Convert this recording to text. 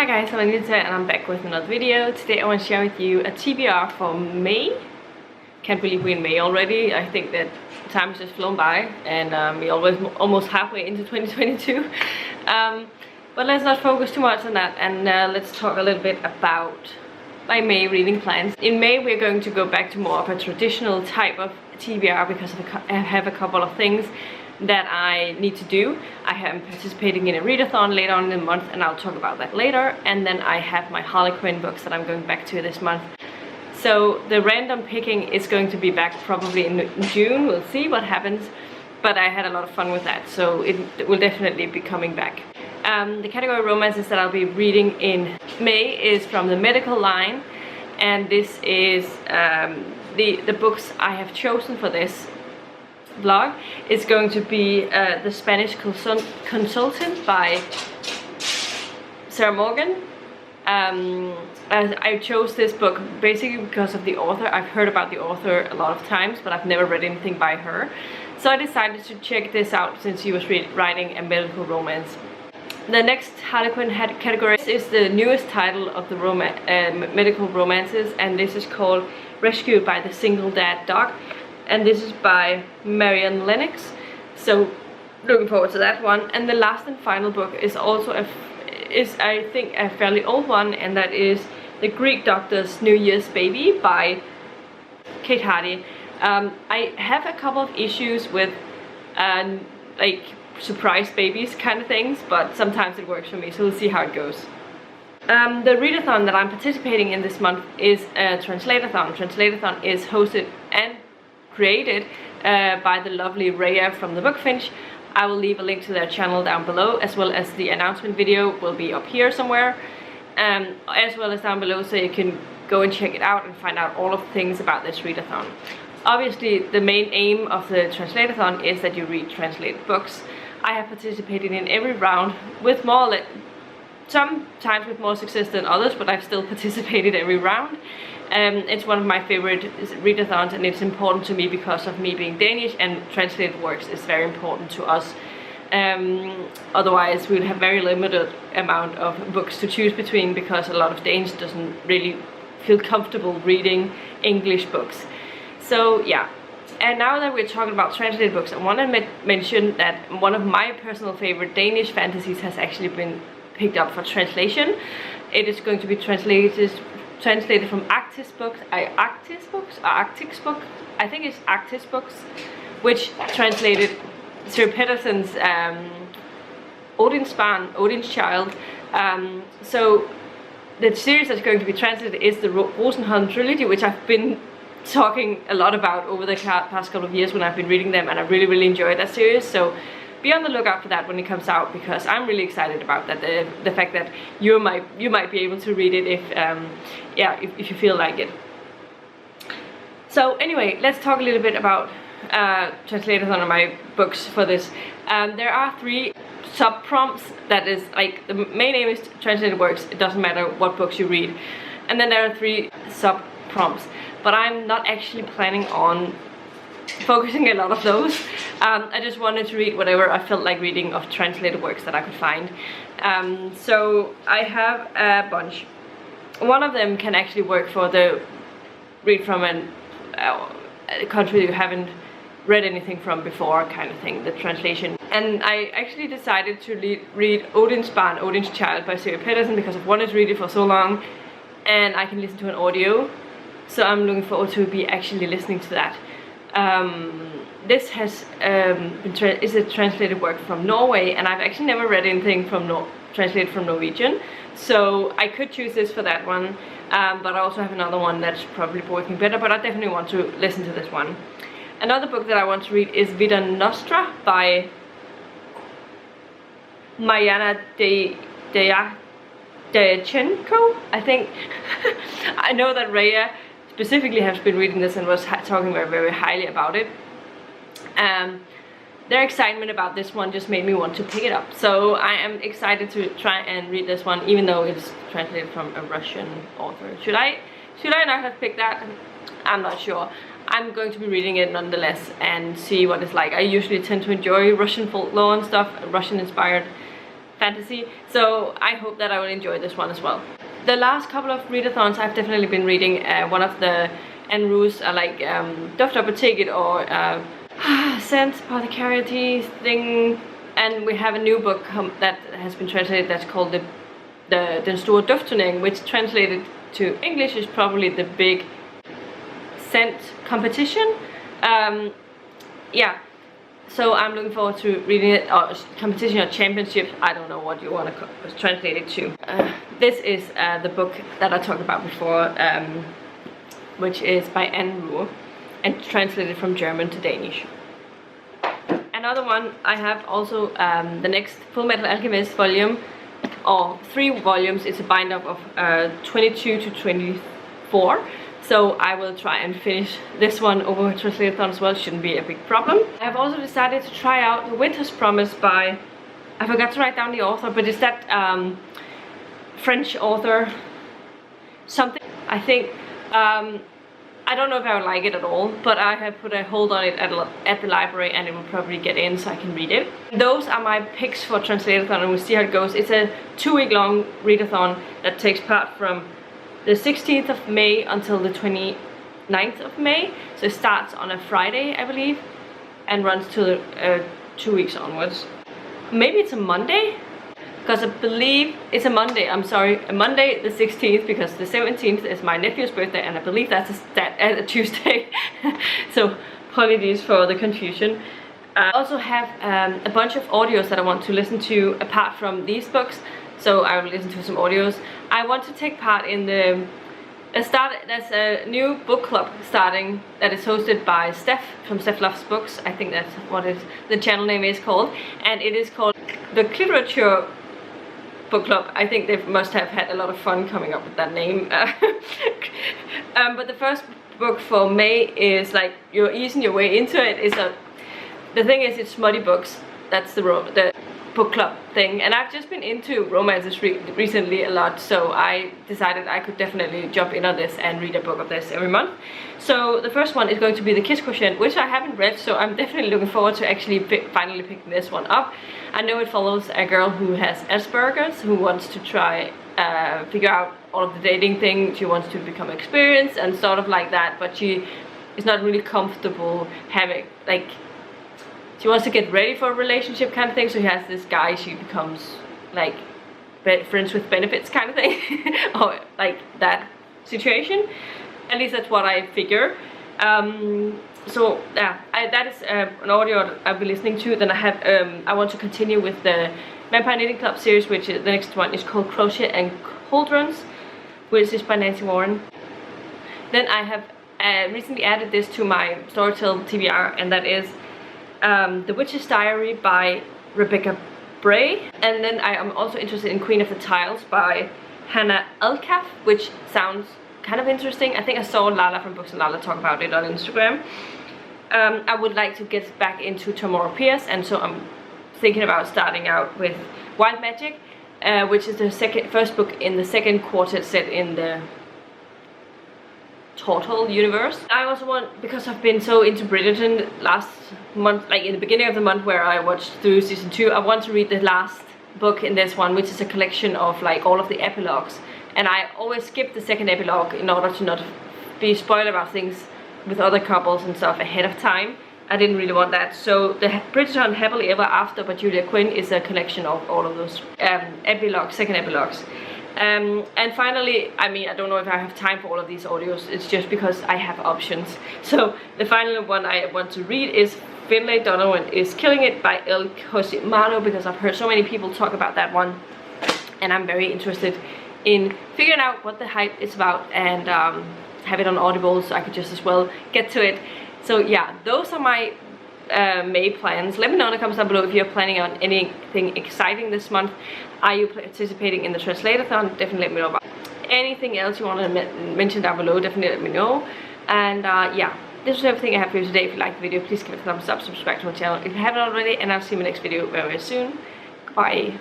Hi guys, I'm Anita and I'm back with another video. Today I want to share with you a TBR for May. Can't believe we're in May already. I think that time has just flown by and we're almost halfway into 2022. But let's not focus too much on that and let's talk a little bit about my May reading plans. In May we're going to go back to more of a traditional type of TBR because I have a couple of things that I need to do. I am participating in a readathon later on in the month and I'll talk about that later. And then I have my Harlequin books that I'm going back to this month. So the random picking is going to be back probably in June. We'll see what happens. But I had a lot of fun with that, so it will definitely be coming back. The category romances that I'll be reading in May is from the medical line. And this is the books I have chosen for this vlog is going to be The Spanish Consultant by Sarah Morgan. I chose this book basically because of the author. I've heard about the author a lot of times, but I've never read anything by her. So I decided to check this out since she was writing a medical romance. The next Harlequin category is the newest title of the medical romances, and this is called Rescued by the Single Dad Dog. And this is by Marianne Lennox, so looking forward to that one. And the last and final book is also I think a fairly old one, and that is The Greek Doctor's New Year's Baby by Kate Hardy. I have a couple of issues with like surprise babies kind of things, but sometimes it works for me, so we'll see how it goes. The readathon that I'm participating in this month is a Translateathon. Translateathon is hosted and created by the lovely Rhea from the Bookfinch. I will leave a link to their channel down below, as well as the announcement video will be up here somewhere, as well as down below, so you can go and check it out and find out all of the things about this readathon. Obviously the main aim of the Translateathon is that you read translated books. I have participated in every round with sometimes with more success than others, but I've still participated every round. It's one of my favorite readathons, and it's important to me because of me being Danish, and translated works is very important to us. Otherwise we would have very limited amount of books to choose between, because a lot of Danes doesn't really feel comfortable reading English books. So yeah. And now that we're talking about translated books, I want to mention that one of my personal favorite Danish fantasies has actually been picked up for translation. It is going to be translated from Actis Books. Actis Book? I think it's Actis Books, which translated Sir Peterson's Odin's Child. So the series that's going to be translated is the Rosenholm Trilogy, which I've been talking a lot about over the past couple of years when I've been reading them, and I really enjoyed that series. So be on the lookout for that when it comes out, because I'm really excited about that. The fact that you might be able to read it if you feel like it. So anyway, let's talk a little bit about Translateathon on my books for this. There are 3 sub-prompts. That is, like, the main aim is translated works. It doesn't matter what books you read. And then there are 3 sub-prompts. But I'm not actually planning on focusing a lot of those. I just wanted to read whatever I felt like reading of translated works that I could find. So I have a bunch. One of them can actually work for the read from a country you haven't read anything from before kind of thing, the translation. And I actually decided to read Odin's Child by Siri Pedersen, because I've wanted to read it for so long and I can listen to an audio. So I'm looking forward to be actually listening to that. This has is a translated work from Norway, and I've actually never read anything from translated from Norwegian. So I could choose this for that one, but I also have another one that's probably working better, but I definitely want to listen to this one. Another book that I want to read is Vida Nostra by Mariana Dyachenko, I think. I know that Rhea specifically has been reading this and was talking very highly about it. Their excitement about this one just made me want to pick it up. So I am excited to try and read this one, even though it's translated from a Russian author. Should I not have picked that? I'm not sure. I'm going to be reading it nonetheless and see what it's like. I usually tend to enjoy Russian folklore and stuff, Russian inspired fantasy. So I hope that I will enjoy this one as well. The last couple of readathons I've definitely been reading one of the Anne Rue's like Duft Up or Take It or Scent Apothecary thing, and we have a new book that has been translated that's called Den Store Duftturning, which translated to English is probably the big scent competition. Yeah, so I'm looking forward to reading it, or competition or championship, I don't know what you want to translate it to. This is the book that I talked about before, which is by Anne Rue and translated from German to Danish. Another one I have also, the next Full Metal Alchemist volume, or 3 volumes. It's a bind up of 22 to 24. So I will try and finish this one over Translateathon as well. Shouldn't be a big problem. I've also decided to try out The Winter's Promise by, I forgot to write down the author, but it's that French author something, I think. I don't know if I would like it at all, but I have put a hold on it at the library, and it will probably get in so I can read it. Those are my picks for Translateathon, and we'll see how it goes. It's a 2-week long readathon that takes part from the 16th of May until the 29th of May. So it starts on a Friday, I believe, and runs to 2 weeks onwards. Maybe it's a Monday, because I believe it's a Monday, I'm sorry, a Monday the 16th, because the 17th is my nephew's birthday, and I believe that's a Tuesday. So apologies for the confusion. I also have a bunch of audios that I want to listen to apart from these books, so I will listen to some audios. I want to take part in there's a new book club starting that is hosted by Steph from Steph Loves Books. I think that's what the channel name is called, and it is called the Literature Book Club. I think they must have had a lot of fun coming up with that name. But the first book for May is like you're easing your way into it. The thing is, it's smutty books. That's the book club thing, and I've just been into romances recently a lot, so I decided I could definitely jump in on this and read a book of this every month. So the first one is going to be The Kiss Quotient, which I haven't read, so I'm definitely looking forward to actually finally picking this one up. I know it follows a girl who has Asperger's, who wants to try figure out all of the dating thing. She wants to become experienced and sort of like that, but she is not really comfortable having, like, she wants to get ready for a relationship kind of thing, so he has this guy she becomes like friends with benefits kind of thing. Or like that situation. At least that's what I figure. So yeah, that is an audio I'll be listening to. Then I have I want to continue with the Vampire Knitting Club series, which is, the next one is called Crochet and Cauldrons, which is by Nancy Warren. Then I have recently added this to my Storytel TBR, and that is The Witch's Diary by Rebecca Bray. And then I am also interested in Queen of the Tiles by Hannah Elkaf, which sounds kind of interesting. I think I saw Lala from Books and Lala talk about it on Instagram. I would like to get back into Tamora Pierce, and so I'm thinking about starting out with Wild Magic, which is the first book in the second quartet set in the Total universe. I also want, because I've been so into Bridgerton last month, like in the beginning of the month where I watched through season 2, I want to read the last book in this one, which is a collection of like all of the epilogues, and I always skip the second epilogue in order to not be spoiled about things with other couples and stuff ahead of time. I didn't really want that, so the Bridgerton Happily Ever After by Julia Quinn is a collection of all of those epilogues, second epilogues. And finally, I mean, I don't know if I have time for all of these audios, it's just because I have options. So the final one I want to read is Finlay Donovan is Killing It by El Cosimano, because I've heard so many people talk about that one, and I'm very interested in figuring out what the hype is about, and have it on Audible so I could just as well get to it. So yeah, those are my May plans. Let me know in the comments down below if you're planning on anything exciting this month. Are you participating in the Translateathon? Definitely let me know about anything else you want to mention down below. Definitely let me know. And yeah, this was everything I have for you today. If you liked the video, please give it a thumbs up, subscribe to my channel if you haven't already, and I'll see you in my next video very, very soon. Goodbye.